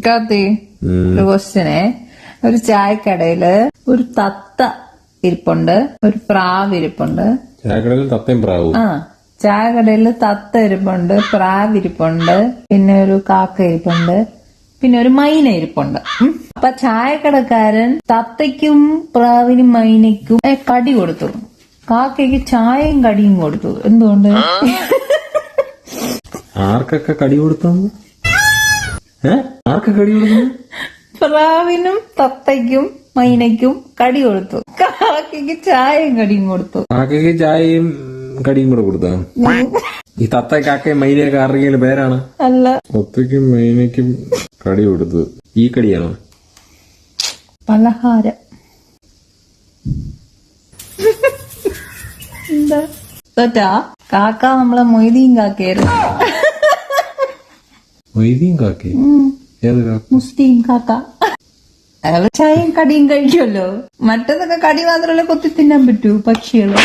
കാത്തി ഒരു ക്വസ്റ്റ്യനെ, ഒരു ചായക്കടയില് ഒരു തത്ത ഇരിപ്പുണ്ട്, ഒരു പ്രാവ് ഇരിപ്പുണ്ട്. ചായക്കടയിൽ തത്തയും പ്രാവും. ചായക്കടയില് തത്ത ഇരിപ്പുണ്ട്, പ്രാവ് ഇരിപ്പുണ്ട്, പിന്നെ ഒരു കാക്ക ഇരിപ്പുണ്ട്, പിന്നെ ഒരു മൈന ഇരിപ്പുണ്ട്. അപ്പൊ ചായക്കടക്കാരൻ തത്തയ്ക്കും പ്രാവിനും മൈനയ്ക്കും കടി കൊടുത്തു, കാക്കയ്ക്ക് ചായയും കടിയും കൊടുത്തു. എന്തുകൊണ്ട്? ആർക്കൊക്കെ കടി കൊടുത്തു? ആർക്ക് കടി കൊടുത്തു? പ്രാവിനും തത്തയ്ക്കും മൈനയ്ക്കും കടി കൊടുത്തു, കാക്കയ്ക്ക് ചായയും കടിയും കൊടുത്തു. കാക്കയ്ക്ക് ചായയും കടിയും കൂടെ കൊടുത്താ? ഈ തത്ത കാക്കയും മൈനയൊക്കെ ആരുടെയും പേരാണ്? അല്ല. തത്തയ്ക്കും മൈനയ്ക്കും കടി കൊടുത്തു. ഈ കടിയാണോ? പലഹാരം. എന്താ തോറ്റാ? കാക്ക നമ്മളെ മൊയ്തീൻ കാക്കയായിരുന്നു. മൊയ്തീൻ കാക്ക? ഏത് കാക്ക? മുസ്ലിം കാക്ക. അയാള് ചായയും കടിയും കഴിക്കുമല്ലോ. മറ്റതൊക്കെ കടി മാത്രമല്ലേ കൊത്തി തിന്നാൻ പറ്റൂ പക്ഷികള്.